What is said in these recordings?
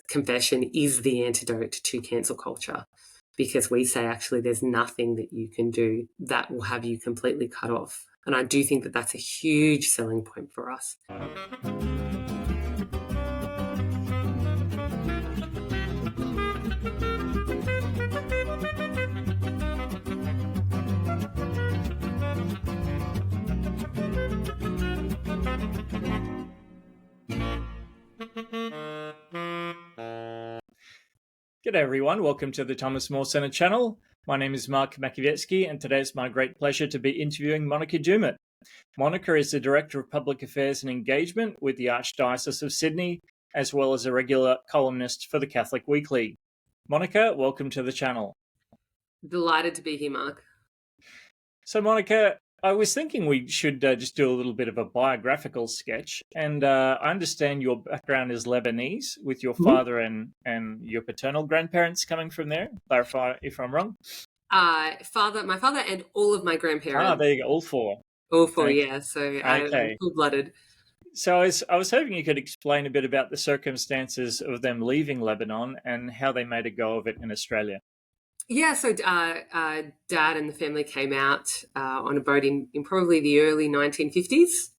confession is the antidote to cancel culture, because we say actually there's nothing that you can do that will have you completely cut off. And I do think that that's a huge selling point for us. G'day everyone, welcome to the Thomas More Centre channel. My name is Mark Makievetsky and today it's my great pleasure to be interviewing Monica Doumit. Monica is the Director of Public Affairs and Engagement with the Archdiocese of Sydney, as well as a regular columnist for the Catholic Weekly. Monica, welcome to the channel. Delighted to be here, Mark. So Monica, I was thinking we should just do a little bit of a biographical sketch. And I understand your background is Lebanese, with your father and your paternal grandparents coming from there. Clarify if I'm wrong. My father and all of my grandparents. Ah, there you go, all four. All four, yeah. So I'm full-blooded. So I was hoping you could explain a bit about the circumstances of them leaving Lebanon and how they made a go of it in Australia. Yeah, so Dad and the family came out on a boat in probably the early 1950s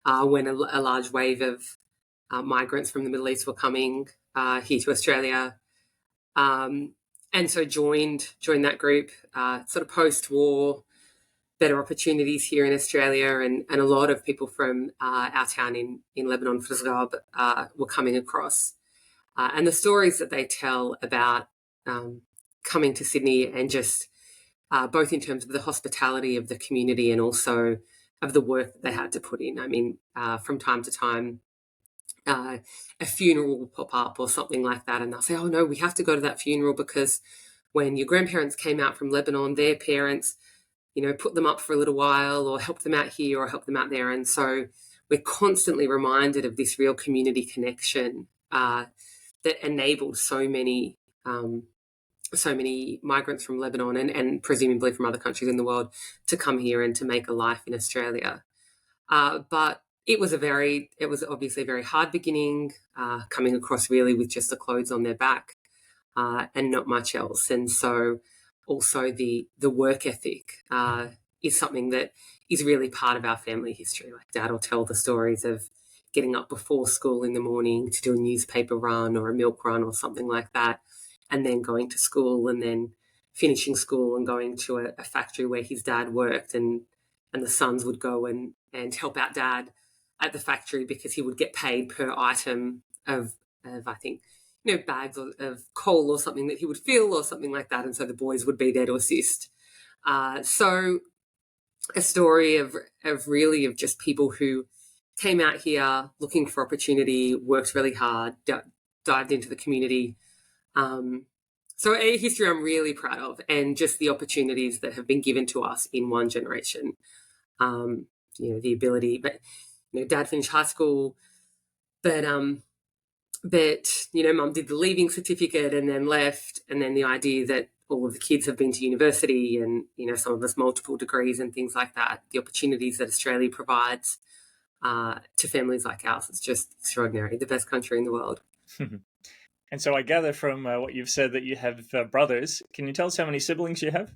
when a large wave of migrants from the Middle East were coming here to Australia, and so joined that group. Sort of post-war, better opportunities here in Australia, and a lot of people from our town in Lebanon, Clitherow, were coming across, and the stories that they tell about coming to Sydney and just both in terms of the hospitality of the community and also of the work that they had to put in. I mean, from time to time, a funeral will pop up or something like that, and they'll say, oh no, we have to go to that funeral because when your grandparents came out from Lebanon, their parents, put them up for a little while or helped them out here or helped them out there. And so we're constantly reminded of this real community connection that enabled so many migrants from Lebanon and presumably from other countries in the world to come here and to make a life in Australia. But it was obviously a very hard beginning, coming across really with just the clothes on their back and not much else. And so also the work ethic is something that is really part of our family history. Like Dad will tell the stories of getting up before school in the morning to do a newspaper run or a milk run or something like that, and then going to school and then finishing school and going to a factory where his dad worked, and the sons would go and help out Dad at the factory because he would get paid per item of I think, bags of coal or something that he would fill or something like that. And so the boys would be there to assist. So a story of just people who came out here looking for opportunity, worked really hard, dived into the community. So a history I'm really proud of, and just the opportunities that have been given to us in one generation. The ability, but Dad finished high school, but Mum did the leaving certificate and then left, and then the idea that all of the kids have been to university and some of us multiple degrees and things like that. The opportunities that Australia provides to families like ours is just extraordinary. The best country in the world. And so I gather from what you've said that you have brothers. Can you tell us how many siblings you have?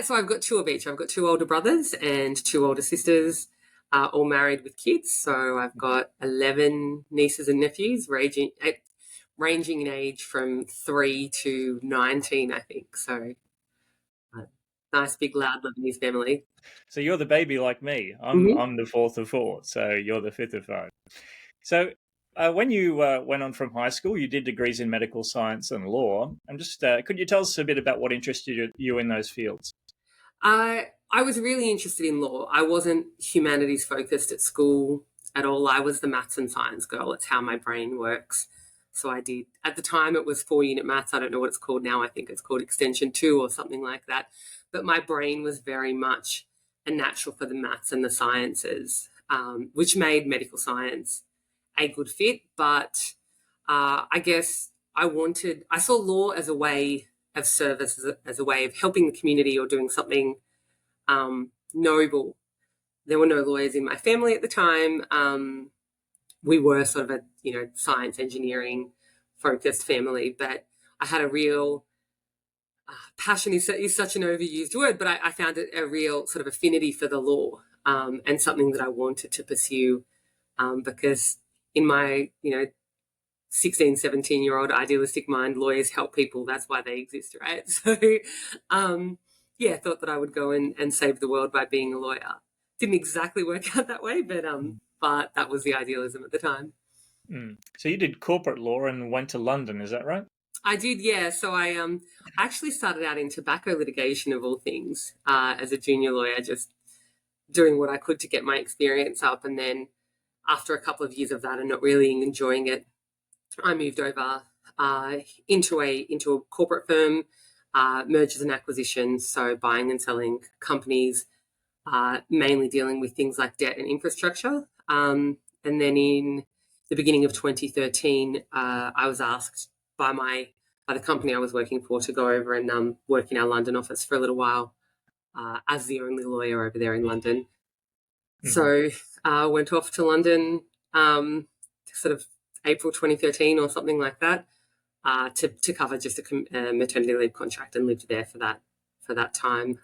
So I've got two of each. I've got two older brothers and two older sisters, all married with kids. So I've got 11 nieces and nephews, ranging in age from 3 to 19, I think. So nice, big, loud Lebanese family. So you're the baby like me. I'm the fourth of four, so you're the fifth of five. So when you went on from high school, you did degrees in medical science and law. I'm just, could you tell us a bit about what interested you in those fields? I was really interested in law. I wasn't humanities focused at school at all. I was the maths and science girl. It's how my brain works. So I did, at the time it was 4-unit maths. I don't know what it's called now. I think it's called Extension 2 or something like that. But my brain was very much a natural for the maths and the sciences, which made medical science a good fit. But I guess I saw law as a way of service, as a way of helping the community or doing something noble. There were no lawyers in my family at the time. We were sort of a science engineering focused family, but I had a real passion is such an overused word, but I found it a real sort of affinity for the law, and something that I wanted to pursue, because in my 16, 17-year-old idealistic mind, lawyers help people. That's why they exist, right? So, yeah, I thought that I would go and save the world by being a lawyer. Didn't exactly work out that way, but that was the idealism at the time. So you did corporate law and went to London, is that right? I did, yeah. So I actually started out in tobacco litigation of all things, as a junior lawyer, just doing what I could to get my experience up, and then after a couple of years of that and not really enjoying it, I moved over into a corporate firm, mergers and acquisitions, so buying and selling companies, mainly dealing with things like debt and infrastructure. And then in the beginning of 2013, I was asked by the company I was working for to go over and work in our London office for a little while, as the only lawyer over there in London. So I went off to London, sort of April 2013 or something like that, to cover just a maternity leave contract, and lived there for that time,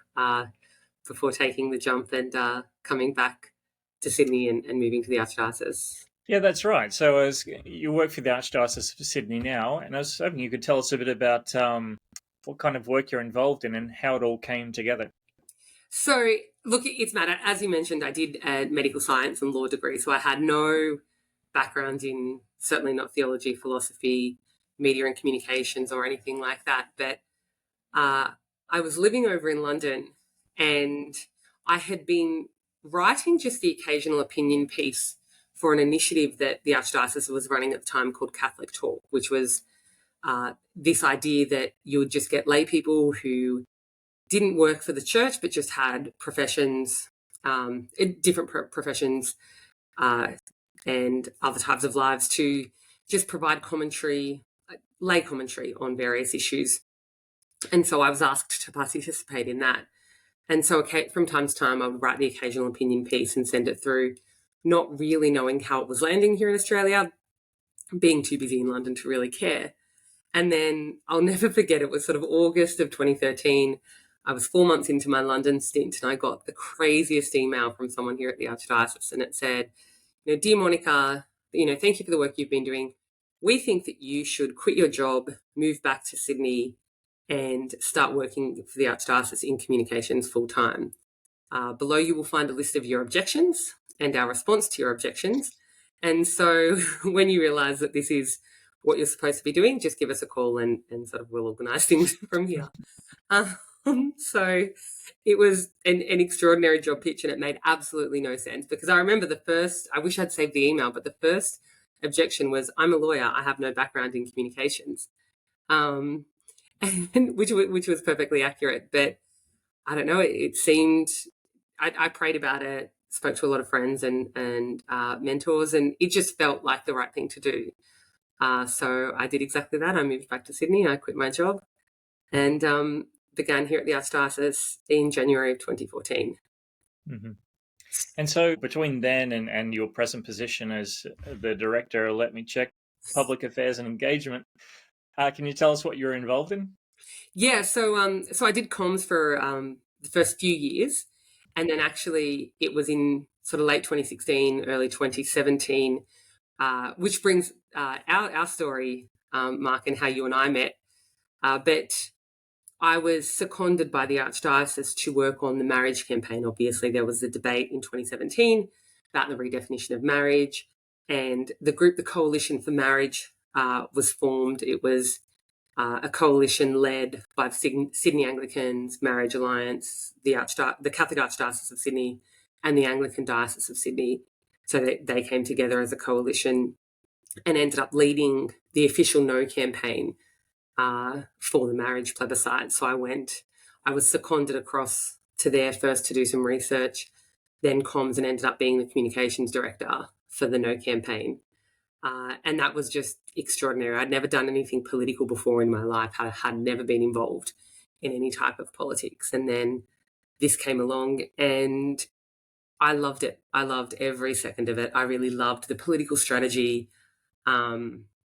before taking the jump and coming back to Sydney and moving to the Archdiocese. Yeah, that's right. So as you work for the Archdiocese of Sydney now, and I was hoping you could tell us a bit about what kind of work you're involved in and how it all came together. So, look, it's mad. As you mentioned, I did a medical science and law degree, so I had no background in, certainly not theology, philosophy, media and communications or anything like that. But I was living over in London, and I had been writing just the occasional opinion piece for an initiative that the Archdiocese was running at the time called Catholic Talk, which was this idea that you would just get lay people who didn't work for the church but just had professions, different professions, and other types of lives, to just provide commentary, lay commentary on various issues. And so I was asked to participate in that. And so from time to time, I would write the occasional opinion piece and send it through, not really knowing how it was landing here in Australia, being too busy in London to really care. And then I'll never forget, it was sort of August of 2013. I was 4 months into my London stint, and I got the craziest email from someone here at the Archdiocese, and it said, "Dear Monica, thank you for the work you've been doing. We think that you should quit your job, move back to Sydney, and start working for the Archdiocese in communications full time. Below you will find a list of your objections and our response to your objections. And so when you realise that this is what you're supposed to be doing, just give us a call and sort of we'll organise things from here." So it was an extraordinary job pitch, and it made absolutely no sense, because I remember I wish I'd saved the email, but the first objection was, "I'm a lawyer, I have no background in communications," and which was perfectly accurate. But I don't know, it seemed, I prayed about it, spoke to a lot of friends and mentors, and it just felt like the right thing to do. So I did exactly that. I moved back to Sydney, I quit my job, and began here at the Archdiocese in January of 2014. And so between then and your present position as the director, let me check, public affairs and engagement, can you tell us what you're involved in? Yeah, so I did comms for the first few years, and then actually it was in sort of late 2016, early 2017, which brings our story, Mark, and how you and I met. But I was seconded by the Archdiocese to work on the marriage campaign. Obviously, there was a debate in 2017 about the redefinition of marriage, and the Coalition for Marriage, was formed. It was a coalition led by the Sydney Anglicans, Marriage Alliance, the Catholic Archdiocese of Sydney, and the Anglican Diocese of Sydney. So they came together as a coalition and ended up leading the official No campaign for the marriage plebiscite. So I was seconded across to there first to do some research, then comms, and ended up being the communications director for the No campaign. And that was just extraordinary. I'd never done anything political before in my life. I had never been involved in any type of politics. And then this came along, and I loved it. I loved every second of it. I really loved the political strategy.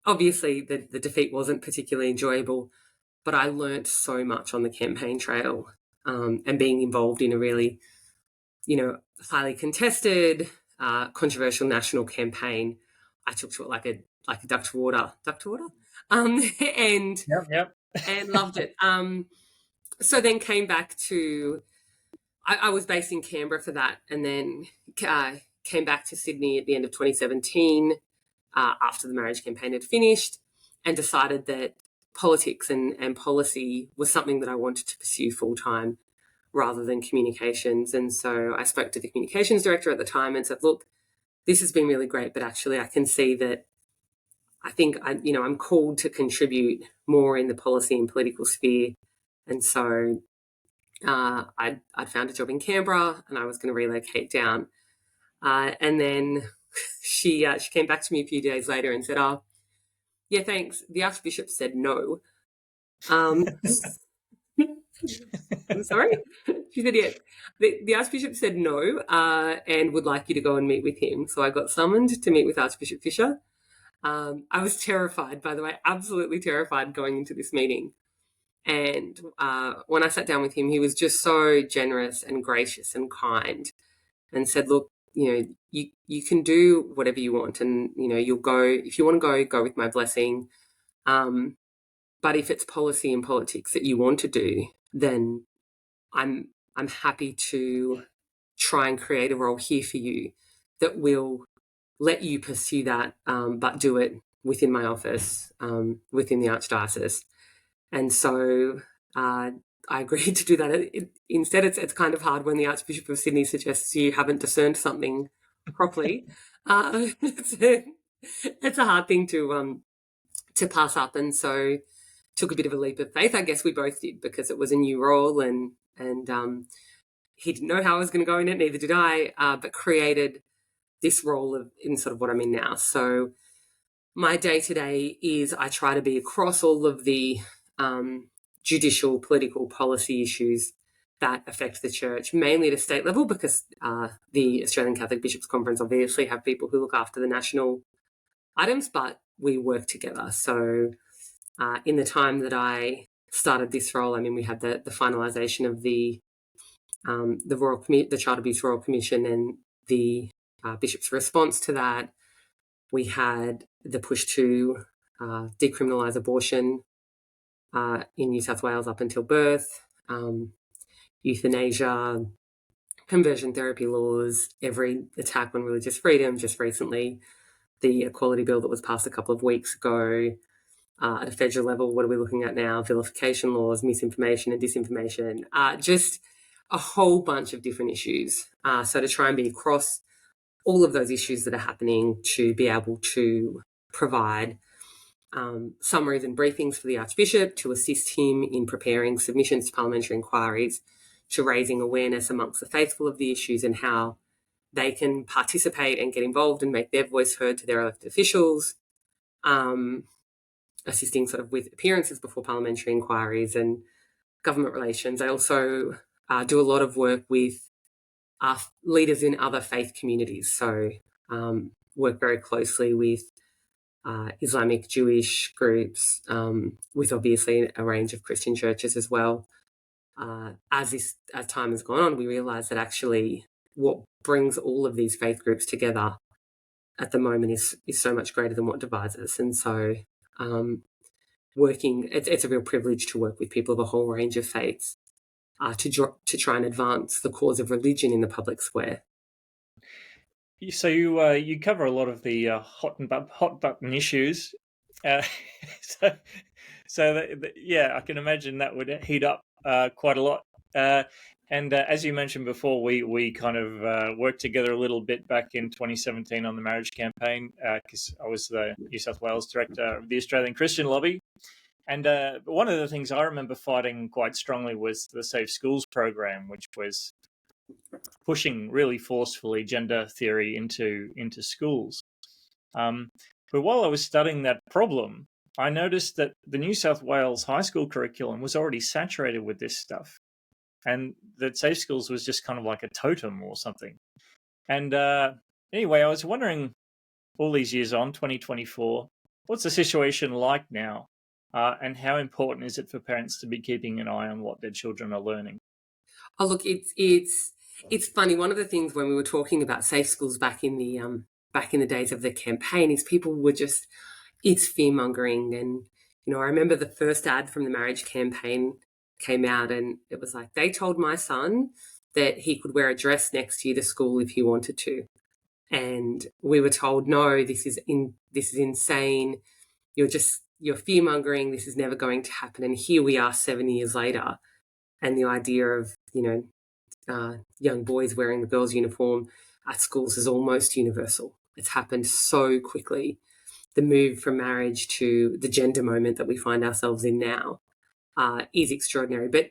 obviously the defeat wasn't particularly enjoyable, but I learnt so much on the campaign trail, and being involved in a really, highly contested, controversial national campaign. I took to it like a duck to water, and Yep. loved it. So then came back to. I was based in Canberra for that, and then came back to Sydney at the end of 2017, after the marriage campaign had finished, and decided that politics and policy was something that I wanted to pursue full time rather than communications. And so I spoke to the communications director at the time and said, look, this has been really great, but actually I can see that I think I'm called to contribute more in the policy and political sphere. And so I'd found a job in Canberra and I was going to relocate down. And then she came back to me a few days later and said, oh, yeah, thanks. The Archbishop said no. I'm sorry? She said, yeah. The Archbishop said no, and would like you to go and meet with him. So I got summoned to meet with Archbishop Fisher. I was terrified, by the way, absolutely terrified going into this meeting. And when I sat down with him, he was just so generous and gracious and kind, and said, look, you can do whatever you want, and, you'll go, if you want to go with my blessing. But if it's policy and politics that you want to do, then I'm happy to try and create a role here for you that will let you pursue that, but do it within my office, within the Archdiocese. And so I agreed to do that. Instead, it's kind of hard when the Archbishop of Sydney suggests you haven't discerned something properly. It's a hard thing to pass up, and so took a bit of a leap of faith. I guess we both did, because it was a new role, and he didn't know how I was going to go in it, neither did I. But created this role in sort of what I'm in now. So my day to day is I try to be across all of the judicial, political, policy issues that affect the church, mainly at a state level, because the Australian Catholic Bishops' Conference obviously have people who look after the national items, but we work together. So in the time that I started this role, I mean, we had the finalisation of the Child Abuse Royal Commission and the Bishop's response to that. We had the push to decriminalise abortion in New South Wales up until birth, euthanasia, conversion therapy laws, every attack on religious freedom. Just recently, the equality bill that was passed a couple of weeks ago. At a federal level, what are we looking at now? Vilification laws, misinformation and disinformation, just a whole bunch of different issues. So to try and be across all of those issues that are happening, to be able to provide summaries and briefings for the Archbishop, to assist him in preparing submissions to parliamentary inquiries, to raising awareness amongst the faithful of the issues and how they can participate and get involved and make their voice heard to their elected officials, assisting sort of with appearances before parliamentary inquiries and government relations. I also do a lot of work with leaders in other faith communities. So work very closely with Islamic, Jewish groups, with obviously a range of Christian churches as well. As time has gone on, we realise that actually what brings all of these faith groups together at the moment is so much greater than what divides us. And so it's a real privilege to work with people of a whole range of faiths, to try and advance the cause of religion in the public square. So you cover a lot of the hot button issues. Yeah, I can imagine that would heat up quite a lot. And as you mentioned before, we kind of worked together a little bit back in 2017 on the marriage campaign, because I was the New South Wales director of the Australian Christian Lobby. And one of the things I remember fighting quite strongly was the Safe Schools program, which was pushing really forcefully gender theory into schools. But while I was studying that problem, I noticed that the New South Wales high school curriculum was already saturated with this stuff, and that Safe Schools was just kind of like a totem or something. And anyway, I was wondering, all these years on, 2024, What's the situation like now? And how important is it for parents to be keeping an eye on what their children are learning? Oh, look, it's funny. One of the things when we were talking about safe schools back in the days of the campaign is people were just it's fear mongering, and I remember the first ad from the marriage campaign came out, and it was like they told my son that he could wear a dress next year to school if he wanted to, and we were told no, this is insane. You're fear mongering. This is never going to happen, and here we are 7 years later, and the idea of young boys wearing the girls' uniform at schools is almost universal. It's happened so quickly. The move from marriage to the gender moment that we find ourselves in now is extraordinary. But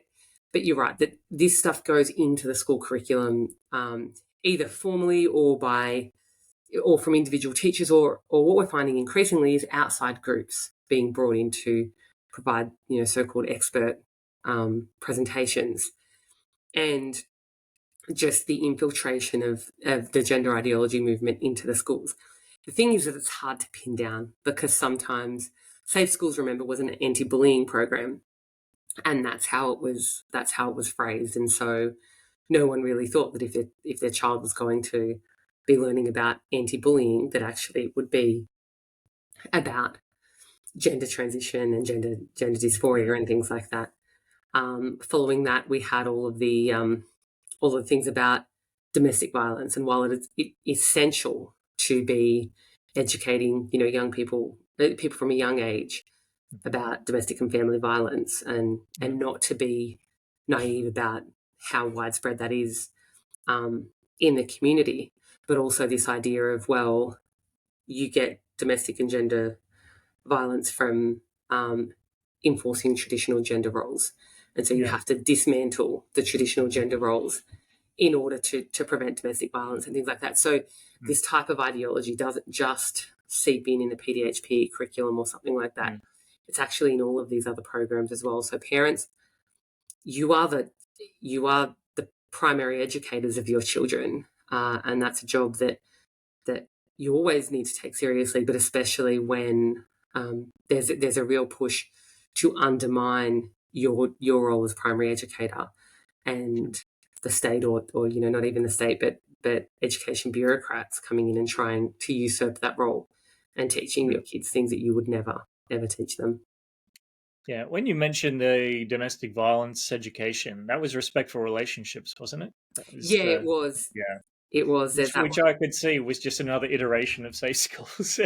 you're right that this stuff goes into the school curriculum either formally or from individual teachers, or what we're finding increasingly is outside groups being brought in to provide so-called expert presentations, and just the infiltration of the gender ideology movement into the schools. The thing is that it's hard to pin down because sometimes Safe Schools, remember, was an anti-bullying program, and that's how it was phrased. And so no one really thought that if their child was going to be learning about anti-bullying, that actually it would be about gender transition and gender dysphoria and things like that. Following that, we had all of the things about domestic violence, and while it is essential to be educating, young people from a young age about domestic and family violence, and not to be naive about how widespread that is in the community, but also this idea of, well, you get domestic and gender violence from enforcing traditional gender roles, and so you have to dismantle the traditional gender roles in order to prevent domestic violence and things like that. So this type of ideology doesn't just seep in the PDHP curriculum or something like that. It's actually in all of these other programs as well. So parents, you are the primary educators of your children, and that's a job that you always need to take seriously, but especially when there's a real push to undermine your role as primary educator, and the state or not even the state, but education bureaucrats coming in and trying to usurp that role and teaching your kids things that you would never teach them. Yeah, when you mentioned the domestic violence education, that was respectful relationships, wasn't it? It was. Yeah. It was. Which I could see was just another iteration of Safe Schools,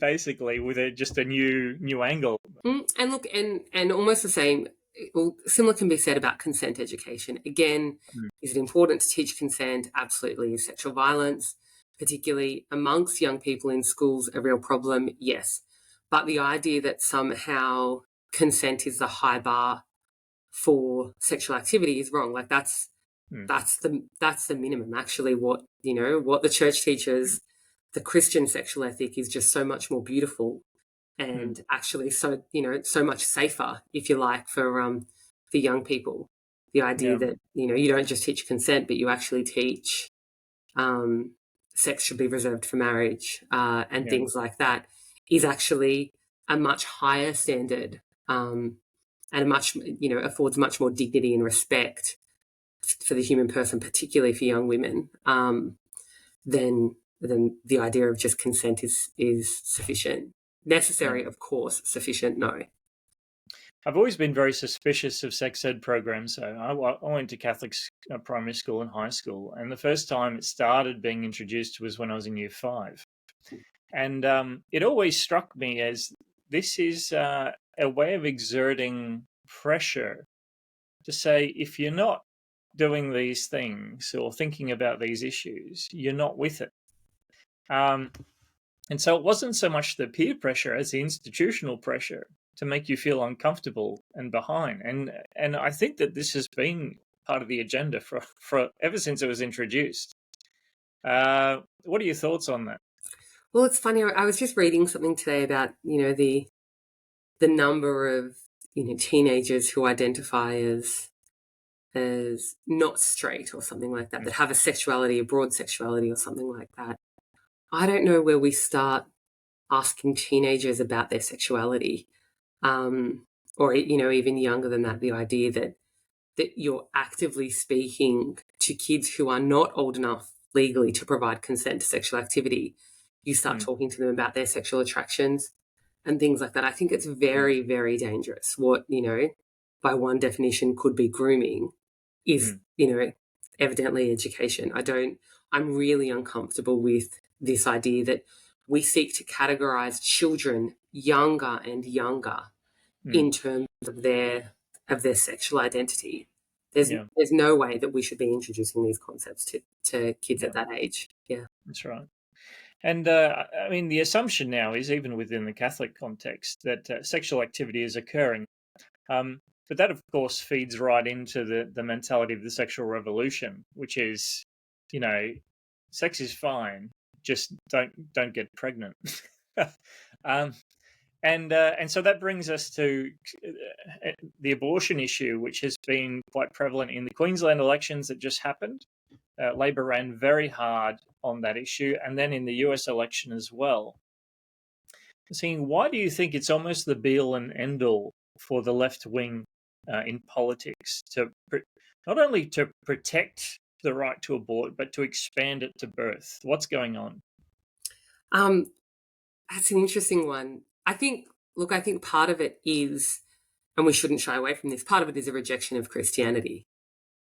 basically with just a new angle. And look, and almost the same. Well, similar can be said about consent education. Again, is it important to teach consent? Absolutely. Is sexual violence, particularly amongst young people in schools, a real problem? Yes. But the idea that somehow consent is the high bar for sexual activity is wrong. Like that's the minimum. Actually, what the church teaches, the Christian sexual ethic is just so much more beautiful, and actually so much safer, if you like, for young people. The idea that you don't just teach consent, but you actually teach sex should be reserved for marriage, and things like that, is actually a much higher standard, and a much affords much more dignity and respect for the human person, particularly for young women, than the idea of just consent is sufficient. Necessary, of course. Sufficient, no. I've always been very suspicious of sex ed programs. So I went to Catholic primary school and high school, and the first time it started being introduced was when I was in year 5. And it always struck me as this is a way of exerting pressure to say, if you're not doing these things or thinking about these issues, you're not with it. And so it wasn't so much the peer pressure as the institutional pressure to make you feel uncomfortable and behind. And I think that this has been part of the agenda for ever since it was introduced. What are your thoughts on that? Well, it's funny. I was just reading something today about the number of teenagers who identify as not straight or something like that, that have a broad sexuality or something like that. I don't know where we start asking teenagers about their sexuality, or even younger than that, the idea that you're actively speaking to kids who are not old enough legally to provide consent to sexual activity. You start talking to them about their sexual attractions and things like that. I think it's very, very dangerous. What, by one definition could be grooming is, evidently education. I'm really uncomfortable with this idea that we seek to categorize children younger and younger in terms of their sexual identity. There's no way that we should be introducing these concepts to kids at that age. Yeah, that's right. And I mean, the assumption now is, even within the Catholic context, that sexual activity is occurring. But that, of course, feeds right into the mentality of the sexual revolution, which is, sex is fine, just don't get pregnant. And so that brings us to the abortion issue, which has been quite prevalent in the Queensland elections that just happened. Labor ran very hard on that issue, and then in the US election as well. Saying, why do you think it's almost the be-all and end-all for the left wing in politics to not only to protect the right to abort, but to expand it to birth? What's going on? That's an interesting one. I think part of it is, and we shouldn't shy away from this, part of it is a rejection of Christianity.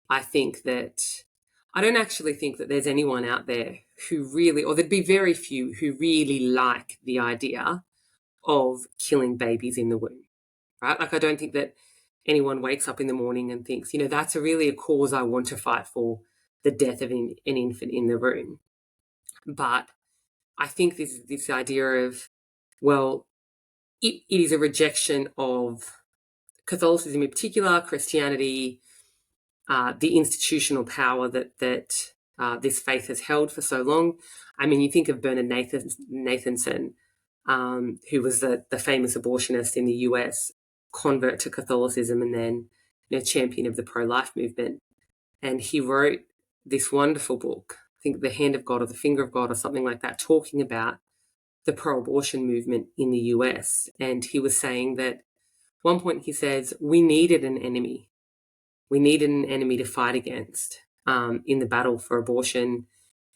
I don't actually think that there's anyone out there who really, or there'd be very few who really like the idea of killing babies in the womb, right? Like, I don't think that anyone wakes up in the morning and thinks, that's really a cause I want to fight for, the death of an infant in the womb. But I think this idea of, well, it is a rejection of Catholicism in particular, Christianity, the institutional power that this faith has held for so long. I mean, you think of Bernard Nathanson, who was the famous abortionist in the US, convert to Catholicism, and then champion of the pro-life movement. And he wrote this wonderful book, I think The Hand of God or The Finger of God or something like that, talking about the pro-abortion movement in the US. And he was saying that at one point he says, we needed an enemy. We needed an enemy to fight against in the battle for abortion.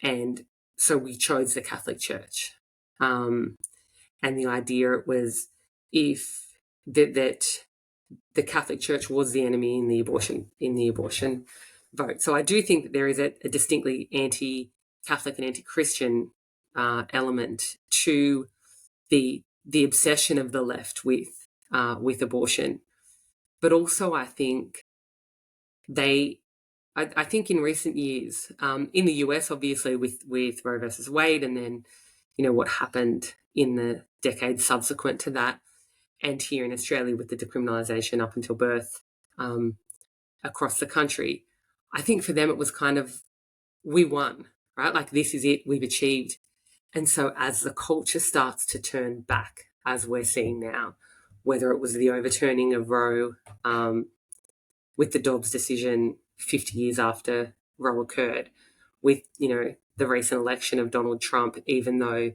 And so we chose the Catholic Church. And the idea was that the Catholic Church was the enemy in the abortion vote. So I do think that there is a distinctly anti-Catholic and anti-Christian element to the obsession of the left with abortion. But also I think I think in recent years, in the US, obviously with Roe versus Wade, and then, what happened in the decades subsequent to that, and here in Australia with the decriminalisation up until birth across the country, I think for them it was kind of, we won, right? Like, this is it, we've achieved. And so as the culture starts to turn back, as we're seeing now, whether it was the overturning of Roe, with the Dobbs decision 50 years after Roe occurred, with, the recent election of Donald Trump, even though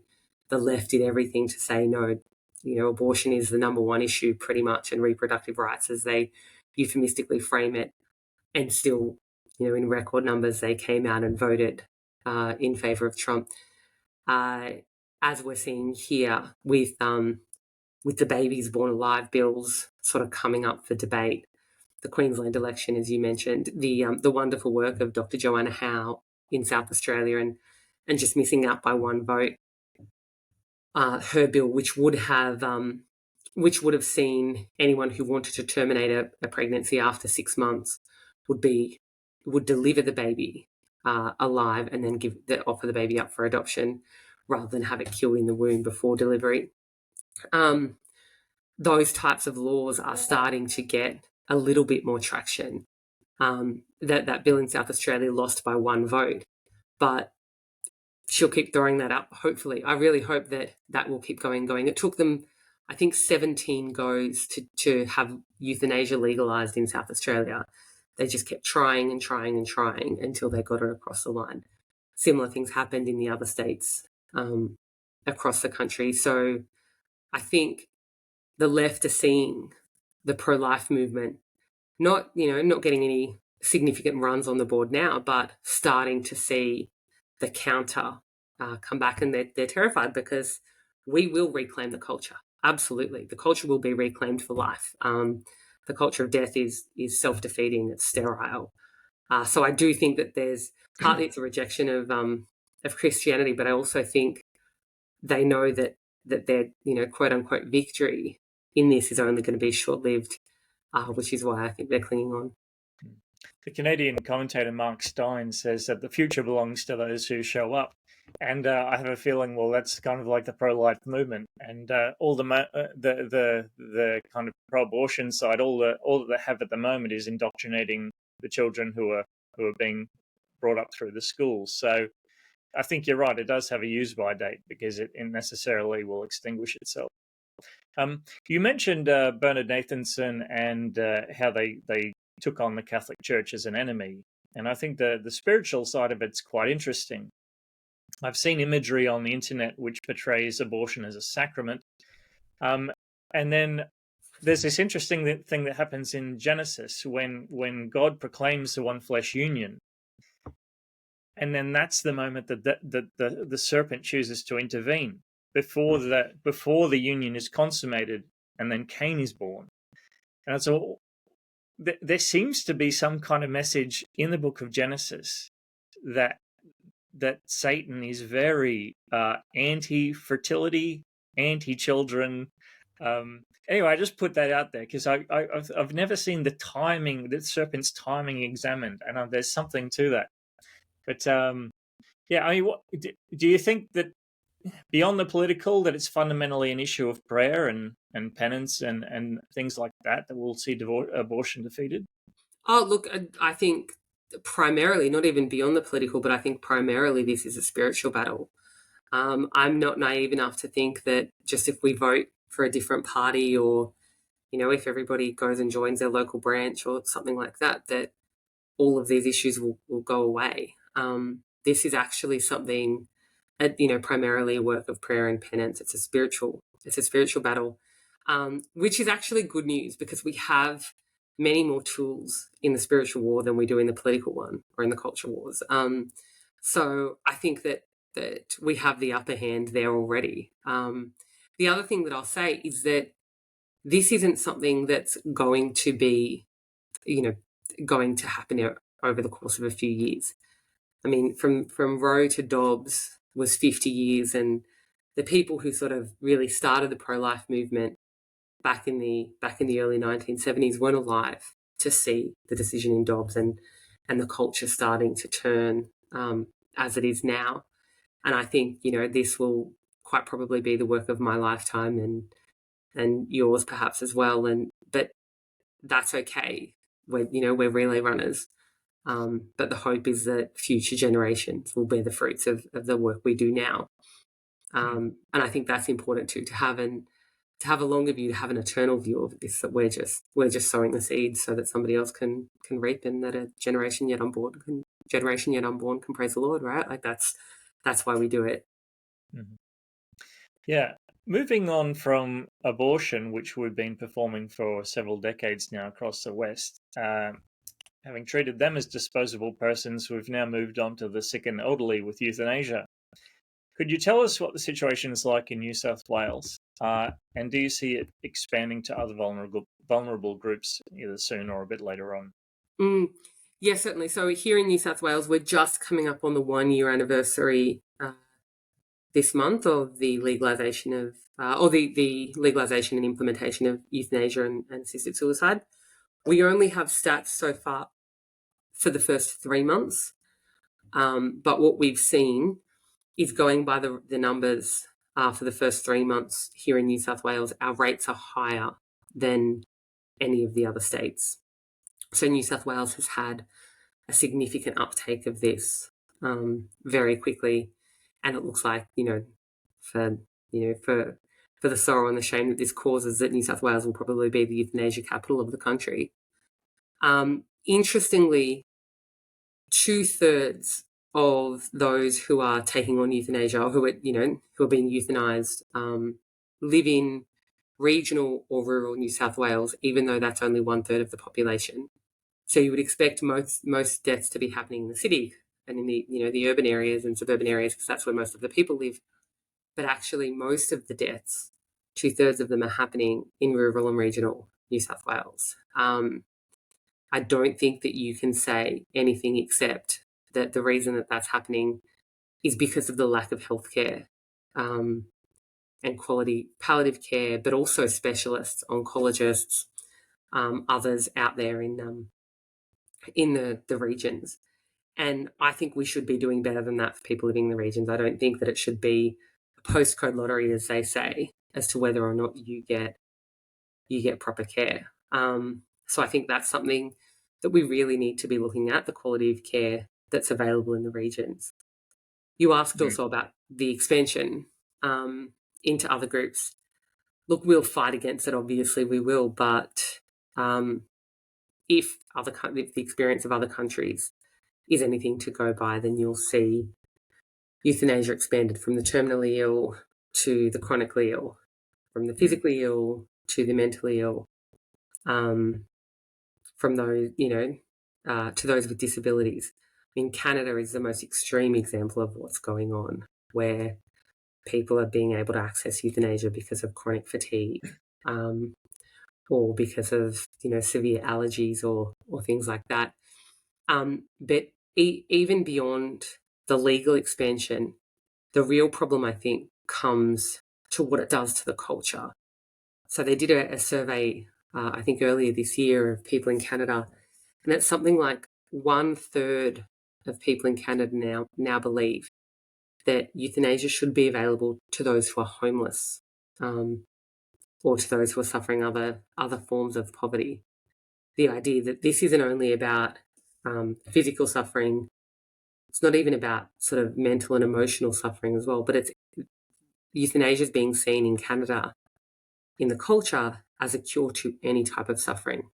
the left did everything to say no, abortion is the number one issue pretty much, and reproductive rights as they euphemistically frame it, and still, in record numbers, they came out and voted in favour of Trump. As we're seeing here with the Babies Born Alive bills sort of coming up for debate, the Queensland election, as you mentioned, the wonderful work of Dr. Joanna Howe in South Australia, and just missing out by one vote, her bill, which would have seen anyone who wanted to terminate a pregnancy after 6 months would deliver the baby alive and then offer the baby up for adoption, rather than have it killed in the womb before delivery. Those types of laws are starting to get a little bit more traction. That bill in South Australia lost by one vote, but she'll keep throwing that up, hopefully. I really hope that will keep going. It took them, I think, 17 goes to have euthanasia legalised in South Australia. They just kept trying and trying and trying until they got it across the line. Similar things happened in the other states across the country. So I think the left are seeing the pro-life movement not getting any significant runs on the board now, but starting to see the counter come back, and they're terrified because we will reclaim the culture. Absolutely, the culture will be reclaimed for life. The culture of death is self-defeating, it's sterile. So I do think that there's partly it's a rejection of Christianity, but I also think they know that their quote unquote victory in this is only going to be short lived, which is why I think they're clinging on. The Canadian commentator Mark Stein says that the future belongs to those who show up. And I have a feeling, well, that's kind of like the pro-life movement, and all the kind of pro-abortion side, all that they have at the moment is indoctrinating the children who are being brought up through the schools. So I think you're right; it does have a use-by date because it necessarily will extinguish itself. You mentioned Bernard Nathanson and how they took on the Catholic Church as an enemy, and I think the spiritual side of it's quite interesting. I've seen imagery on the internet which portrays abortion as a sacrament. And then there's this interesting thing that happens in Genesis when God proclaims the one flesh union. And then that's the moment that the serpent chooses to intervene before the union is consummated, and then Cain is born. And so there seems to be some kind of message in the book of Genesis that Satan is very anti-fertility, anti-children. Anyway, I just put that out there because I've never seen the serpent's timing examined, and there's something to that. But yeah, I mean, do you think that beyond the political, that it's fundamentally an issue of prayer and penance and things like that will see abortion defeated? Oh, look, I think primarily, not even beyond the political, but I think primarily this is a spiritual battle. I'm not naive enough to think that just if we vote for a different party, or if everybody goes and joins their local branch or something like that, that all of these issues will go away. This is actually something, primarily a work of prayer and penance. It's a spiritual battle, which is actually good news because we have many more tools in the spiritual war than we do in the political one or in the culture wars. So I think that we have the upper hand there already. The other thing that I'll say is that this isn't something that's going to be, going to happen over the course of a few years. I mean, from Roe to Dobbs was 50 years, and the people who sort of really started the pro-life movement back in the early 1970s weren't alive to see the decision in Dobbs and the culture starting to turn as it is now. And I think this will quite probably be the work of my lifetime and yours perhaps as well. But that's okay. We're relay runners. But the hope is that future generations will bear the fruits of the work we do now. And I think that's important too, to have a longer view, to have an eternal view of this, that we're just sowing the seeds so that somebody else can reap, and that a generation yet unborn can praise the Lord, right? Like that's why we do it. Mm-hmm. Yeah. Moving on from abortion, which we've been performing for several decades now across the West, having treated them as disposable persons, we've now moved on to the sick and elderly with euthanasia. Could you tell us what the situation is like in New South Wales? And do you see it expanding to other vulnerable groups either soon or a bit later on? Yeah, certainly. So here in New South Wales, we're just coming up on the 1-year anniversary this month of the legalisation of, or the legalisation and implementation of euthanasia and assisted suicide. We only have stats so far for the first 3 months, but what we've seen is, going by the numbers for the first 3 months here in New South Wales, our rates are higher than any of the other states. So New South Wales has had a significant uptake of this very quickly, and it looks like for the sorrow and the shame that this causes, that New South Wales will probably be the euthanasia capital of the country. Interestingly, 2/3 of those who are taking on euthanasia or who are being euthanized live in regional or rural New South Wales, even though that's only 1/3 of the population. So you would expect most deaths to be happening in the city and in the urban areas and suburban areas, because that's where most of the people live. But actually, most of the deaths, 2/3 of them, are happening in rural and regional New South Wales. I don't think that you can say anything except that the reason that that's happening is because of the lack of healthcare and quality palliative care, but also specialists, oncologists, others out there in the regions. And I think we should be doing better than that for people living in the regions. I don't think that it should be a postcode lottery, as they say, as to whether or not you get proper care. So I think that's something that we really need to be looking at, the quality of care that's available in the regions. You asked also about the expansion into other groups. Look, we'll fight against it, obviously we will, but if the experience of other countries is anything to go by, then you'll see euthanasia expanded from the terminally ill to the chronically ill, from the physically ill to the mentally ill, from those, to those with disabilities. I mean, Canada is the most extreme example of what's going on, where people are being able to access euthanasia because of chronic fatigue, or because of severe allergies or things like that. But even beyond the legal expansion, the real problem, I think, comes to what it does to the culture. So they did a survey, I think earlier this year, of people in Canada, and it's something like 1/3 of people in Canada now believe that euthanasia should be available to those who are homeless, or to those who are suffering other forms of poverty. The idea that this isn't only about physical suffering, it's not even about sort of mental and emotional suffering as well, but it's euthanasia is being seen in Canada, in the culture, as a cure to any type of suffering.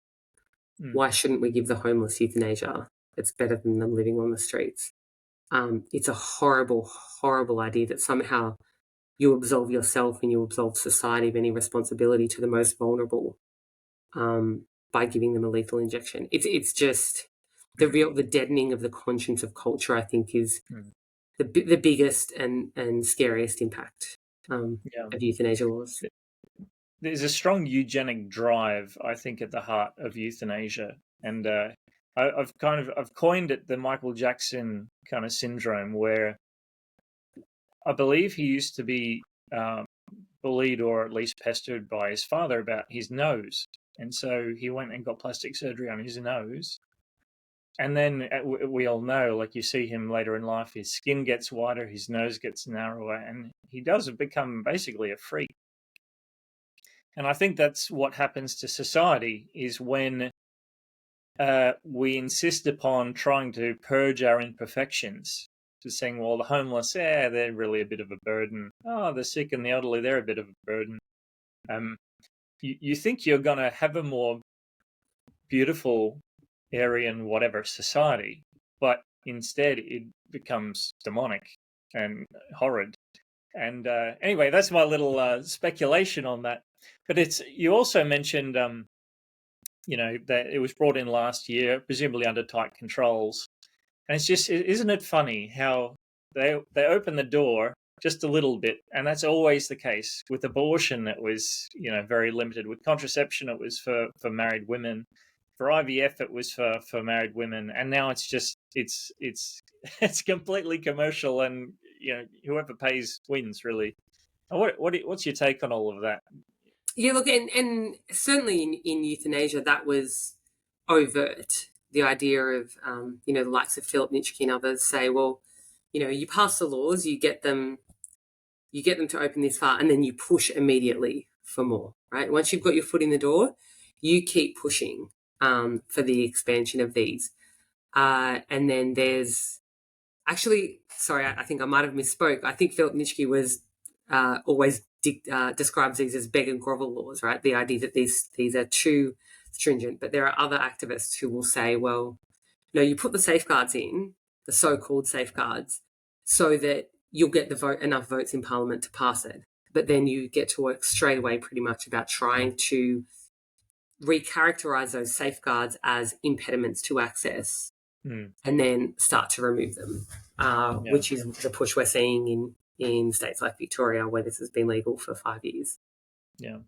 Why shouldn't we give the homeless euthanasia? It's better than them living on the streets. It's a horrible, horrible idea that somehow you absolve yourself and you absolve society of any responsibility to the most vulnerable by giving them a lethal injection. It's just the deadening of the conscience of culture, I think, is the biggest and scariest impact of euthanasia laws. There's a strong eugenic drive, I think, at the heart of euthanasia, and I've coined it the Michael Jackson kind of syndrome, where I believe he used to be bullied or at least pestered by his father about his nose, and so he went and got plastic surgery on his nose. And then we all know, like, you see him later in life, his skin gets whiter, his nose gets narrower, and he does become basically a freak. And I think that's what happens to society, is when we insist upon trying to purge our imperfections, to saying, well, the homeless, they're really a bit of a burden. Oh, the sick and the elderly, they're a bit of a burden. You think you're going to have a more beautiful, Aryan, whatever society, but instead it becomes demonic and horrid. And anyway, that's my little speculation on that. But you also mentioned, that it was brought in last year, presumably under tight controls. And it's just, isn't it funny how they open the door just a little bit, and that's always the case. With abortion, it was very limited. With contraception, it was for married women. For IVF, it was for married women, and now it's just it's completely commercial, and whoever pays wins, really. What's your take on all of that? Yeah, look, and certainly in euthanasia, that was overt. The idea of the likes of Philip Nitschke and others say, well, you pass the laws, you get them to open this far, and then you push immediately for more, right? Once you've got your foot in the door, you keep pushing for the expansion of these. And then there's actually, sorry, I think I might have misspoke. I think Philip Nitschke was always describes these as beg and grovel laws, right? The idea that these are too stringent. But there are other activists who will say, well, you put the safeguards in, the so-called safeguards, so that you'll get enough votes in Parliament to pass it. But then you get to work straight away pretty much about trying to recharacterize those safeguards as impediments to access, and then start to remove them, which is the push we're seeing in states like Victoria, where this has been legal for 5 years. Yeah.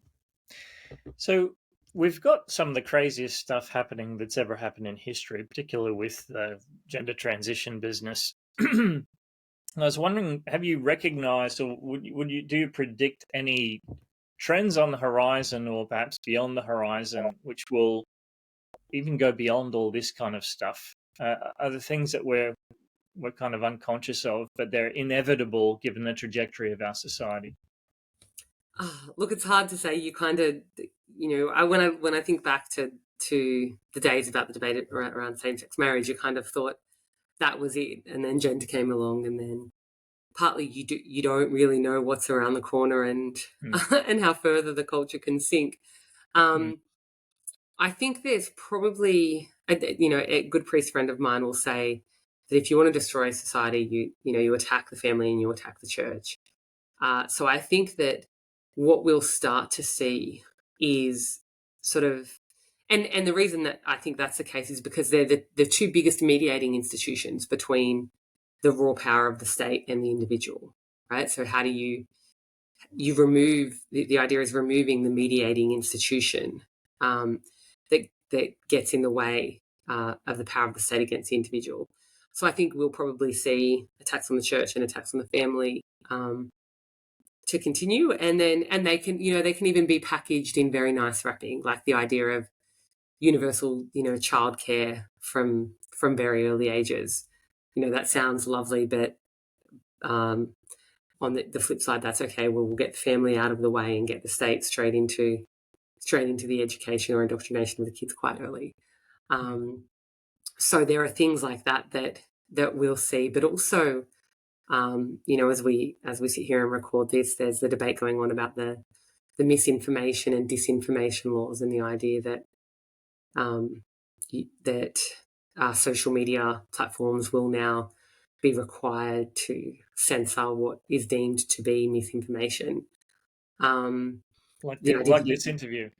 So we've got some of the craziest stuff happening that's ever happened in history, particularly with the gender transition business. I was wondering, have you recognized, or do you predict any trends on the horizon, or perhaps beyond the horizon, which will even go beyond all this kind of stuff? Are the things that we're kind of unconscious of, but they're inevitable given the trajectory of our society? Look, it's hard to say. You kind of, when I think back to the days about the debate around same-sex marriage, you kind of thought that was it, and then gender came along, and then partly you don't really know what's around the corner and and how further the culture can sink. I think there's probably, a good priest friend of mine will say that if you want to destroy society, you attack the family and you attack the church. So I think that what we'll start to see is sort of, and the reason that I think that's the case is because they're the two biggest mediating institutions between the raw power of the state and the individual, right? So how do you remove, the idea is removing the mediating institution that gets in the way of the power of the state against the individual. So I think we'll probably see attacks on the church and attacks on the family to continue, and they can even be packaged in very nice wrapping, like the idea of universal childcare from very early ages. That sounds lovely, but on the flip side, that's okay. Well, we'll get the family out of the way and get the state straight into the education or indoctrination of the kids quite early. So there are things like that we'll see, but also, as we sit here and record this, there's the debate going on about the misinformation and disinformation laws, and the idea that social media platforms will now be required to censor what is deemed to be misinformation. Like this interview.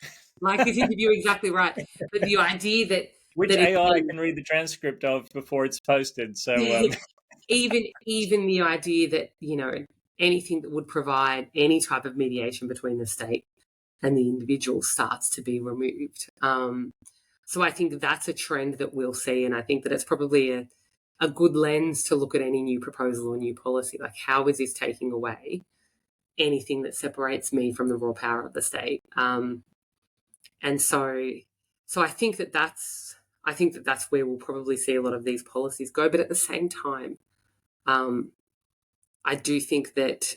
Like this interview, exactly right. But the idea that which AI can read the transcript of before it's posted. So even the idea that anything that would provide any type of mediation between the state and the individual starts to be removed. So I think that's a trend that we'll see, and I think that it's probably a good lens to look at any new proposal or new policy. Like, how is this taking away anything that separates me from the raw power of the state? And so I think that's where we'll probably see a lot of these policies go. But at the same time, I do think that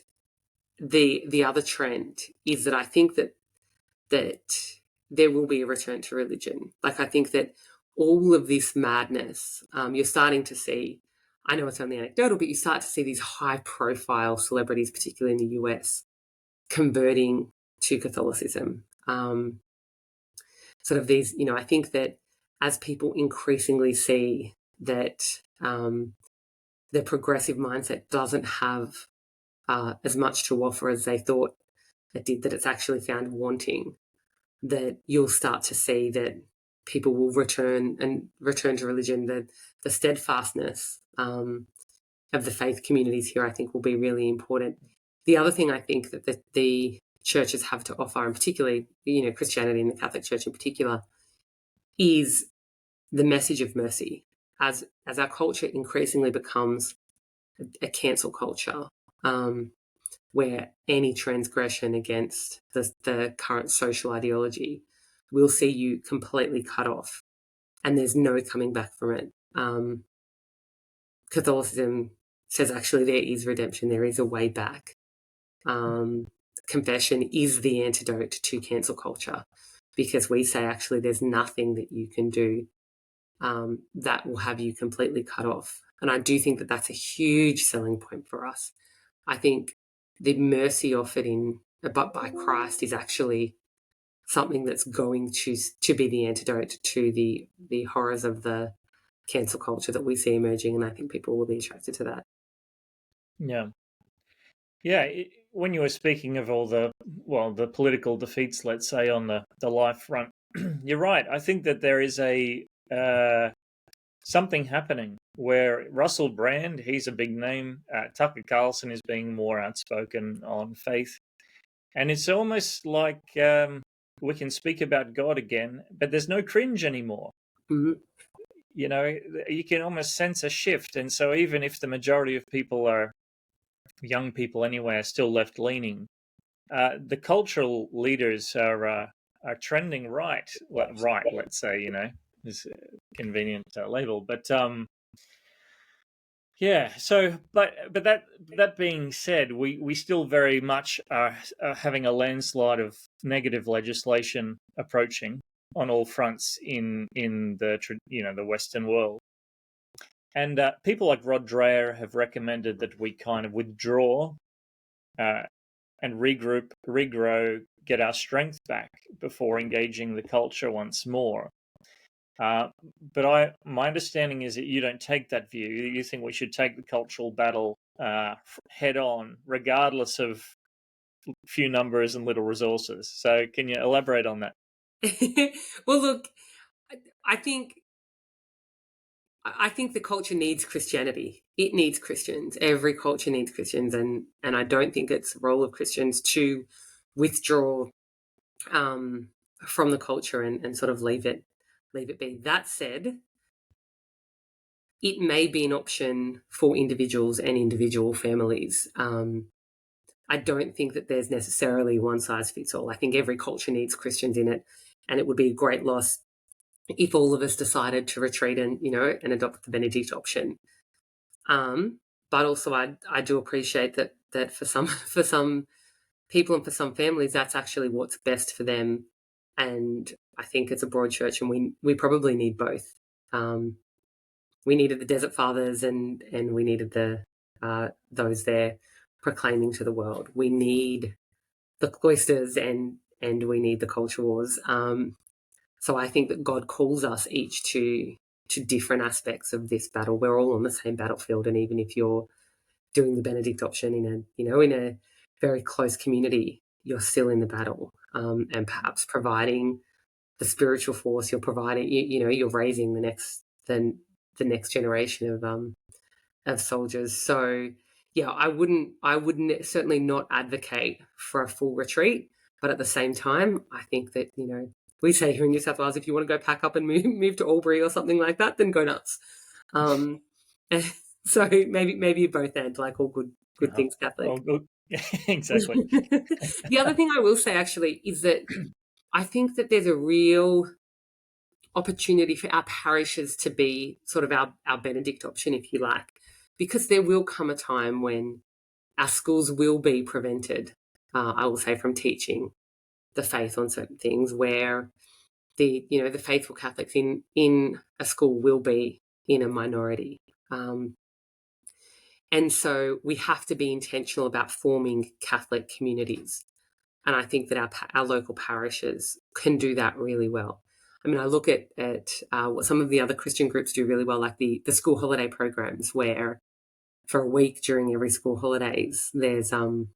the other trend is that I think that there will be a return to religion. Like, I think that all of this madness, you're starting to see, I know it's only anecdotal, but you start to see these high-profile celebrities, particularly in the US, converting to Catholicism. Sort of these, I think that as people increasingly see that the progressive mindset doesn't have as much to offer as they thought it did, that it's actually found wanting, that you'll start to see that people will return to religion. The steadfastness of the faith communities here, I think, will be really important. The other thing I think that the churches have to offer, and particularly Christianity and the Catholic Church in particular, is the message of mercy. As our culture increasingly becomes a cancel culture, where any transgression against the current social ideology will see you completely cut off, and there's no coming back from it. Catholicism says actually there is redemption, there is a way back. Confession is the antidote to cancel culture, because we say actually there's nothing that you can do that will have you completely cut off. And I do think that that's a huge selling point for us. I think the mercy offered by Christ is actually something that's going to be the antidote to the horrors of the cancel culture that we see emerging, and I think people will be attracted to that. Yeah. Yeah, when you were speaking of all the political defeats, let's say on the life front, you're right. I think that there is a something happening where Russell Brand, he's a big name. Tucker Carlson is being more outspoken on faith, and it's almost like we can speak about God again, but there's no cringe anymore. Mm-hmm. You know, you can almost sense a shift, and so even if the majority of people are young people anyway, are still left leaning. The cultural leaders are trending right. Well, right, let's say, is a convenient label. But yeah. So, but that being said, we still very much are having a landslide of negative legislation approaching on all fronts in the the Western world. And people like Rod Dreher have recommended that we kind of withdraw and regroup, regrow, get our strength back before engaging the culture once more. But my understanding is that you don't take that view. You think we should take the cultural battle head on, regardless of few numbers and little resources. So can you elaborate on that? Well, look, I think the culture needs Christianity. It needs Christians. Every culture needs Christians, and I don't think it's the role of Christians to withdraw from the culture and sort of leave it be. That said, it may be an option for individuals and individual families. I don't think that there's necessarily one size fits all. I think every culture needs Christians in it, and it would be a great loss if all of us decided to retreat and adopt the Benedict option. But also, I do appreciate that for some people and for some families, that's actually what's best for them. And I think it's a broad church, and we probably need both. We needed the Desert Fathers, and we needed those there proclaiming to the world. We need the cloisters, and we need the culture wars. So I think that God calls us each to different aspects of this battle. We're all on the same battlefield, and even if you're doing the Benedict option in a very close community, you're still in the battle, and perhaps providing the spiritual force. You're providing, you're raising the next generation of soldiers. So yeah, I wouldn't certainly not advocate for a full retreat, but at the same time, I think that we say here in New South Wales, if you want to go pack up and move to Albury or something like that, then go nuts. So maybe you both end, like all good things Catholic. Oh, good. Exactly. The other thing I will say actually is that I think that there's a real opportunity for our parishes to be sort of our Benedict option, if you like, because there will come a time when our schools will be prevented, I will say, from teaching the faith on certain things, where the faithful Catholics in a school will be in a minority. And so we have to be intentional about forming Catholic communities. And I think that our local parishes can do that really well. I mean, I look at what some of the other Christian groups do really well, like the school holiday programs, where for a week during every school holidays, there's a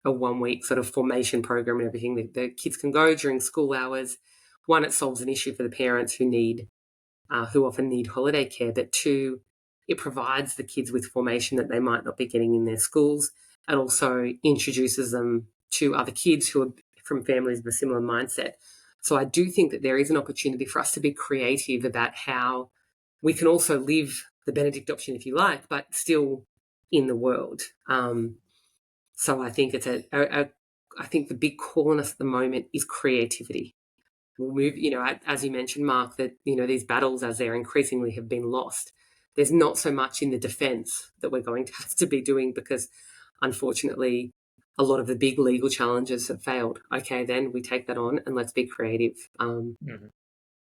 1 week sort of formation program and everything that the kids can go during school hours. One, it solves an issue for the parents who often need holiday care, but two, it provides the kids with formation that they might not be getting in their schools. It also introduces them to other kids who are from families with a similar mindset. So I do think that there is an opportunity for us to be creative about how we can also live the Benedict option, if you like, but still in the world. So I think it's I think the big call on us at the moment is creativity. We'll move, as you mentioned, Mark, that, these battles, as they're increasingly have been lost, there's not so much in the defence that we're going to have to be doing, because unfortunately a lot of the big legal challenges have failed. Okay, then we take that on and let's be creative.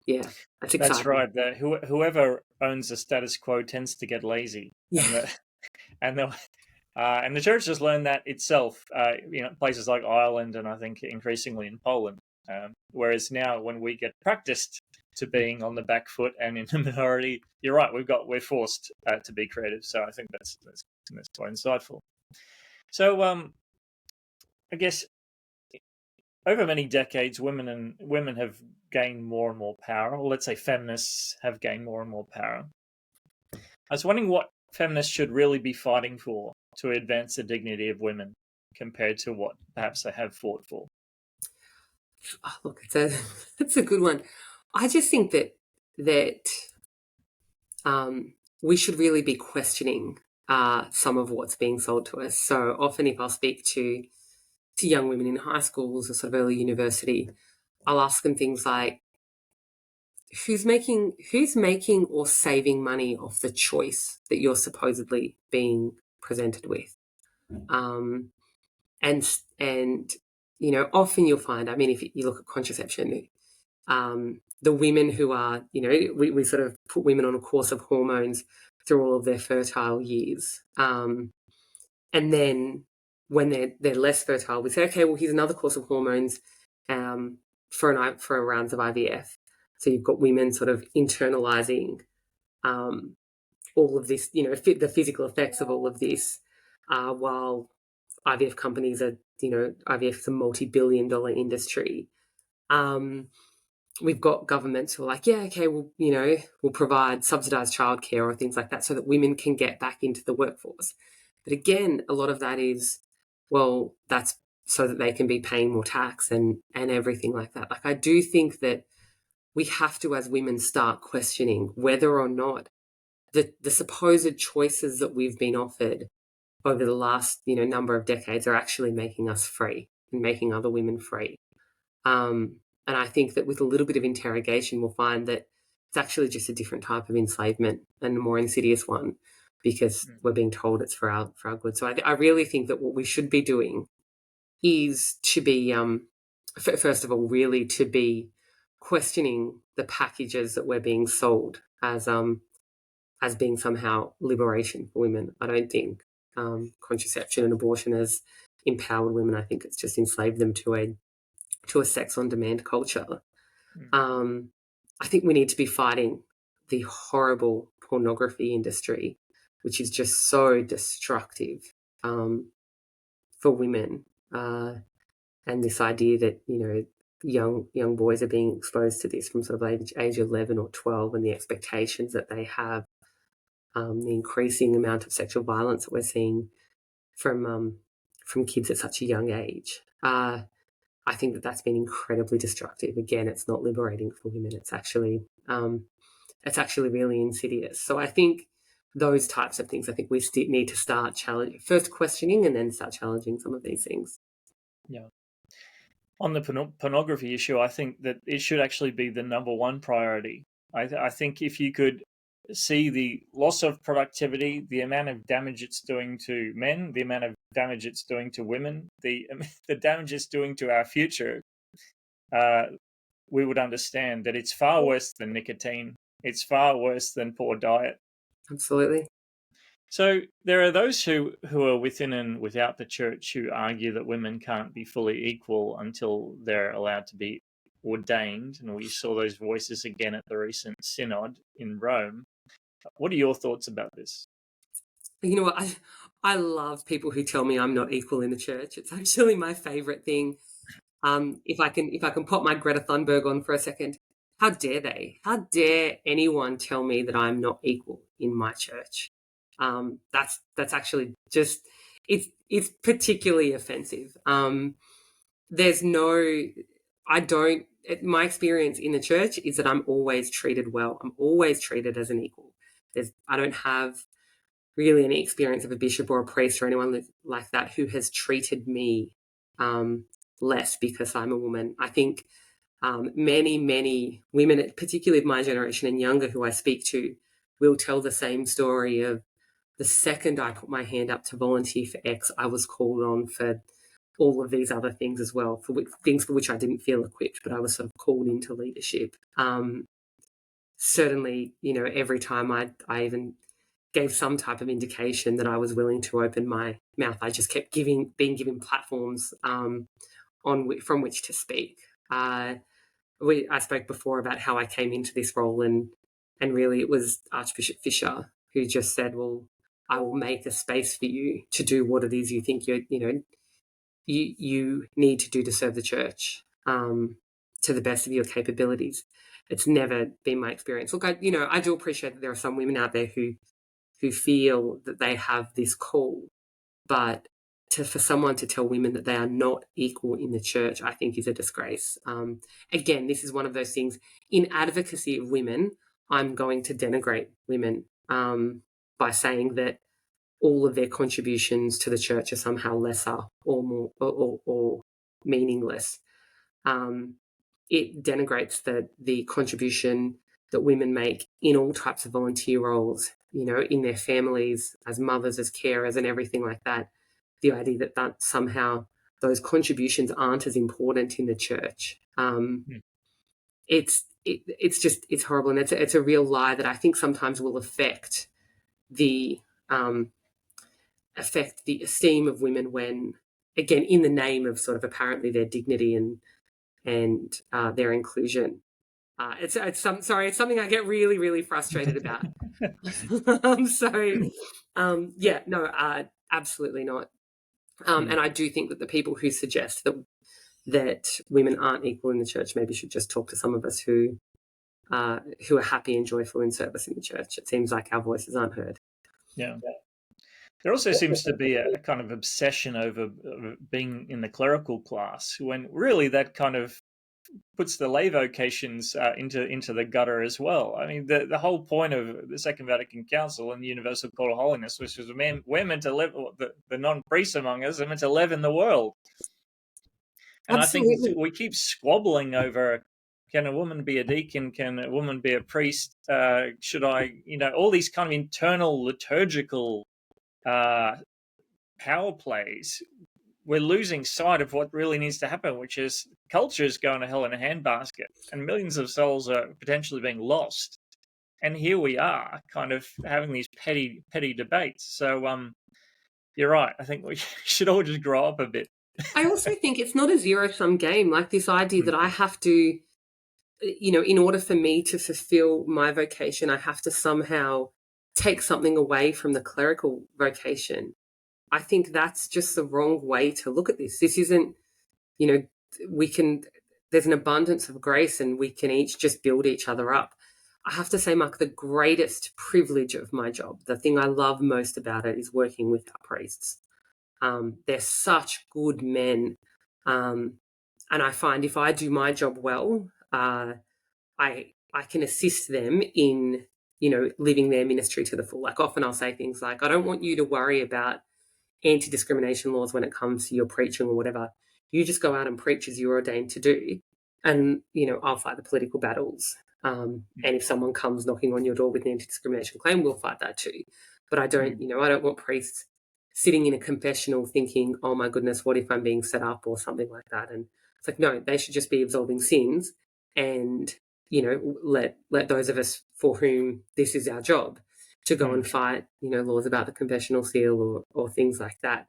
Yeah, that's exciting. That's right. Whoever owns the status quo tends to get lazy. Yeah. And the church has learned that itself. Places like Ireland, and I think increasingly in Poland. Whereas now, when we get practiced to being on the back foot and in the minority, you're right. We're forced to be creative. So I think that's quite insightful. So I guess over many decades, women have gained more and more power, or let's say feminists have gained more and more power. I was wondering what feminists should really be fighting for to advance the dignity of women compared to what perhaps they have fought for. Oh, look, it's a good one. I just think that we should really be questioning some of what's being sold to us. So often, if I'll speak to young women in high schools or sort of early university, I'll ask them things like, who's making or saving money off the choice that you're supposedly being presented with? And often you'll find, I mean, if you look at contraception, the women who are, we sort of put women on a course of hormones through all of their fertile years. And then when they're less fertile, we say, okay, well, here's another course of hormones for rounds of IVF. So you've got women sort of internalizing all of this, the physical effects of all of this, while IVF companies are, IVF is a multi-billion-dollar industry. We've got governments who are like, yeah, okay, we'll provide subsidized childcare or things like that so that women can get back into the workforce. But again, a lot of that is, well, that's so that they can be paying more tax and everything like that. Like, I do think that we have to, as women, start questioning whether or not the supposed choices that we've been offered over the last, number of decades are actually making us free and making other women free. And I think that with a little bit of interrogation, we'll find that it's actually just a different type of enslavement and a more insidious one, because we're being told it's for our good. So I really think that what we should be doing is to be, first of all, really to be questioning the packages that we're being sold as being somehow liberation for women. I don't think contraception and abortion has empowered women. I think it's just enslaved them to a sex-on-demand culture. I think we need to be fighting the horrible pornography industry, which is just so destructive for women, and this idea that young boys are being exposed to this from sort of age 11 or 12, and the expectations that they have, the increasing amount of sexual violence that we're seeing from kids at such a young age. I think that that's been incredibly destructive. Again, it's not liberating for women. It's actually really insidious. So I think those types of things, I think we need to start first questioning and then start challenging some of these things. Yeah. On the pornography issue, I think that it should actually be the number one priority. I think if you could see the loss of productivity, the amount of damage it's doing to men, the amount of damage it's doing to women, the damage it's doing to our future, we would understand that it's far worse than nicotine. It's far worse than poor diet. Absolutely. So there are those who are within and without the church who argue that women can't be fully equal until they're allowed to be ordained. And we saw those voices again at the recent synod in Rome. What are your thoughts about this? You know what? I love people who tell me I'm not equal in the church. It's actually my favorite thing. If I can pop my Greta Thunberg on for a second, how dare they? How dare anyone tell me that I'm not equal in my church? That's actually just, it's particularly offensive. My experience in the church is that I'm always treated well. I'm always treated as an equal. I don't have really any experience of a bishop or a priest or anyone like that who has treated me less because I'm a woman. I think many women, particularly of my generation and younger, who I speak to, will tell the same story of the second I put my hand up to volunteer for X, I was called on for all of these other things as well, things for which I didn't feel equipped, but I was sort of called into leadership. Certainly, every time I even gave some type of indication that I was willing to open my mouth, I just kept being given platforms from which to speak. I spoke before about how I came into this role, and really it was Archbishop Fisher who just said, well, I will make a space for you to do what it is you think you need to do to serve the church to the best of your capabilities. It's never been my experience. Look, I do appreciate that there are some women out there who feel that they have this call, but for someone to tell women that they are not equal in the church, I think is a disgrace. Again, this is one of those things. In advocacy of women, I'm going to denigrate women by saying that all of their contributions to the church are somehow lesser or more or meaningless. It denigrates the contribution that women make in all types of volunteer roles, in their families, as mothers, as carers, and everything like that. The idea that somehow those contributions aren't as important in the church. It's horrible, and it's a real lie that I think sometimes will affect the esteem of women when, again, in the name of sort of apparently their dignity and their inclusion. It's something I get really, really frustrated about. Absolutely not. And I do think that the people who suggest that women aren't equal in the church maybe should just talk to some of us who are happy and joyful in service in the church. It seems like our voices aren't heard. Yeah. There also seems to be a kind of obsession over being in the clerical class, when really that kind of puts the lay vocations into the gutter as well. I mean, the whole point of the Second Vatican Council and the Universal Call of Holiness, which was we're meant to live, the non-priests among us are meant to live in the world. And absolutely. I think we keep squabbling over, can a woman be a deacon? Can a woman be a priest? Should I, all these kind of internal liturgical power plays. We're losing sight of what really needs to happen, which is culture is going to hell in a handbasket and millions of souls are potentially being lost. And here we are kind of having these petty debates. So you're right. I think we should all just grow up a bit. I also think it's not a zero-sum game, like this idea that I have to, in order for me to fulfill my vocation, I have to somehow take something away from the clerical vocation. I think that's just the wrong way to look at this. This isn't, there's an abundance of grace and we can each just build each other up. I have to say, Mark, the greatest privilege of my job, the thing I love most about it, is working with our priests. They're such good men. And I find if I do my job well, I can assist them in, living their ministry to the full. Like often I'll say things like, I don't want you to worry about anti-discrimination laws when it comes to your preaching or whatever. You just go out and preach as you're ordained to do. And, I'll fight the political battles. And if someone comes knocking on your door with an anti-discrimination claim, we'll fight that too. But I don't, I don't want priests sitting in a confessional thinking, oh my goodness, what if I'm being set up or something like that? And it's like, no, they should just be absolving sins and, let those of us for whom this is our job to go and fight, laws about the confessional seal or things like that.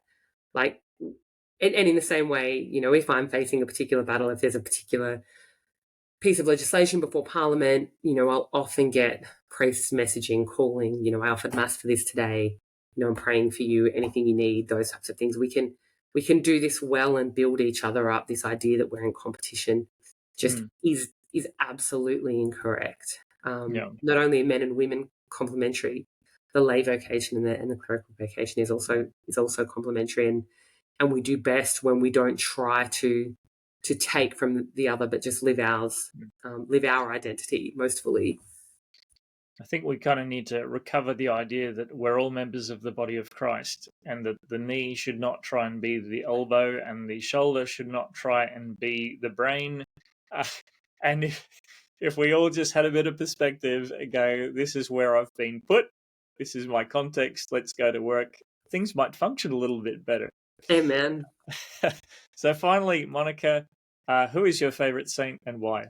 Like, and in the same way, if I'm facing a particular battle, if there's a particular piece of legislation before Parliament, I'll often get priests messaging, calling, I offered Mass for this today, I'm praying for you, anything you need, those types of things. We can do this well and build each other up. This idea that we're in competition just is absolutely incorrect. Not only are men and women complementary, the lay vocation and the clerical vocation is also complementary, and we do best when we don't try to take from the other, but just live ours, live our identity most fully. I think we kind of need to recover the idea that we're all members of the body of Christ, and that the knee should not try and be the elbow, and the shoulder should not try and be the brain. And if we all just had a bit of perspective and go, this is where I've been put, this is my context, let's go to work, things might function a little bit better. Amen. So finally, Monica, who is your favorite saint and why?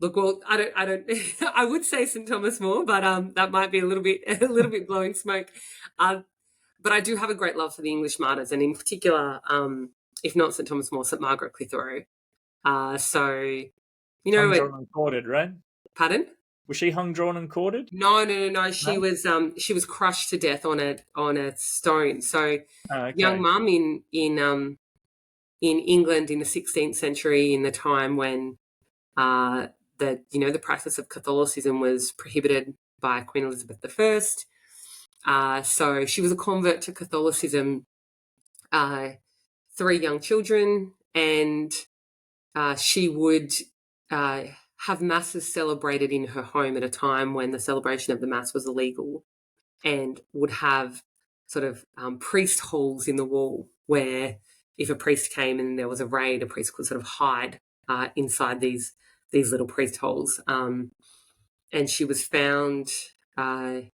Look, well, I don't. I would say St. Thomas More, but that might be a little bit blowing smoke. But I do have a great love for the English martyrs, and in particular, if not St Thomas More, St Margaret Clitherow. So, you know, Hung, drawn, and quartered, right? Pardon? Was she hung, drawn, and quartered? No. She was crushed to death on a stone. So, young mum in England in the 16th century, in the time when the practice of Catholicism was prohibited by Queen Elizabeth I. So she was a convert to Catholicism. 3 young children, and she would have masses celebrated in her home at a time when the celebration of the mass was illegal, and would have sort of priest holes in the wall where, if a priest came and there was a raid, a priest could sort of hide inside these little priest holes. And she was found and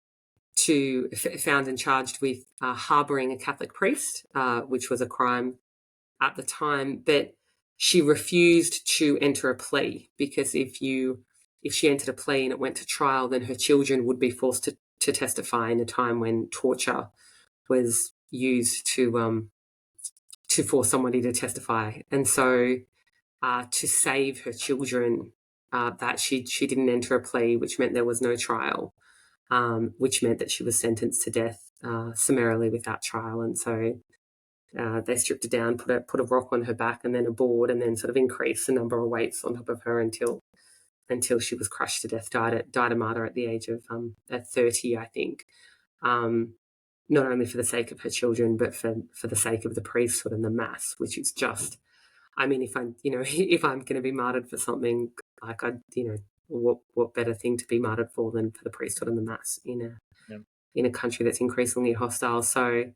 charged with harbouring a Catholic priest, which was a crime at the time. But she refused to enter a plea, because if she entered a plea and it went to trial, then her children would be forced to testify in a time when torture was used to force somebody to testify. And so to save her children, that she didn't enter a plea, which meant there was no trial, which meant that she was sentenced to death summarily without trial. And so they stripped her down, put a rock on her back and then a board, and then sort of increased the number of weights on top of her until she was crushed to death, died a martyr at the age of at 30, I think. Not only for the sake of her children, but for the sake of the priesthood and the mass, which is just, I mean, if I'm going to be martyred for something, like, what better thing to be martyred for than for the priesthood and the mass in a country that's increasingly hostile. So,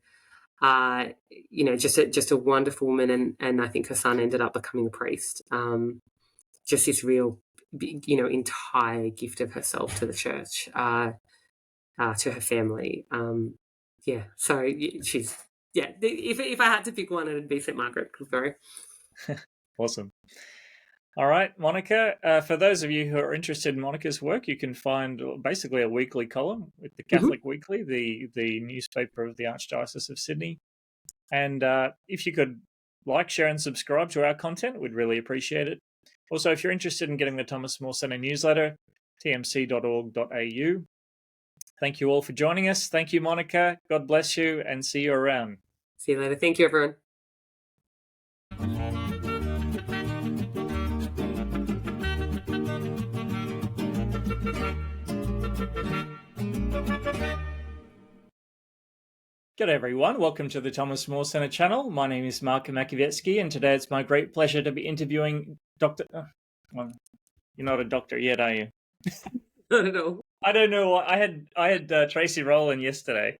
just a wonderful woman, and I think her son ended up becoming a priest. Just this real, entire gift of herself to the church, to her family. So she's, if I had to pick one, it'd be St Margaret Clitherow. Awesome. All right, Monica, for those of you who are interested in Monica's work, you can find basically a weekly column with the Catholic Weekly, the newspaper of the Archdiocese of Sydney. And if you could like, share and subscribe to our content, we'd really appreciate it. Also, if you're interested in getting the Thomas More Centre newsletter, tmc.org.au. Thank you all for joining us. Thank you, Monica. God bless you, and see you around. See you later. Thank you, everyone. G'day everyone, welcome to the Thomas More Centre channel. My name is Mark Makievetsky, and today it's my great pleasure to be interviewing Dr. Well, you're not a doctor yet, are you? Not at all. I don't know. I had Tracy Rowland yesterday.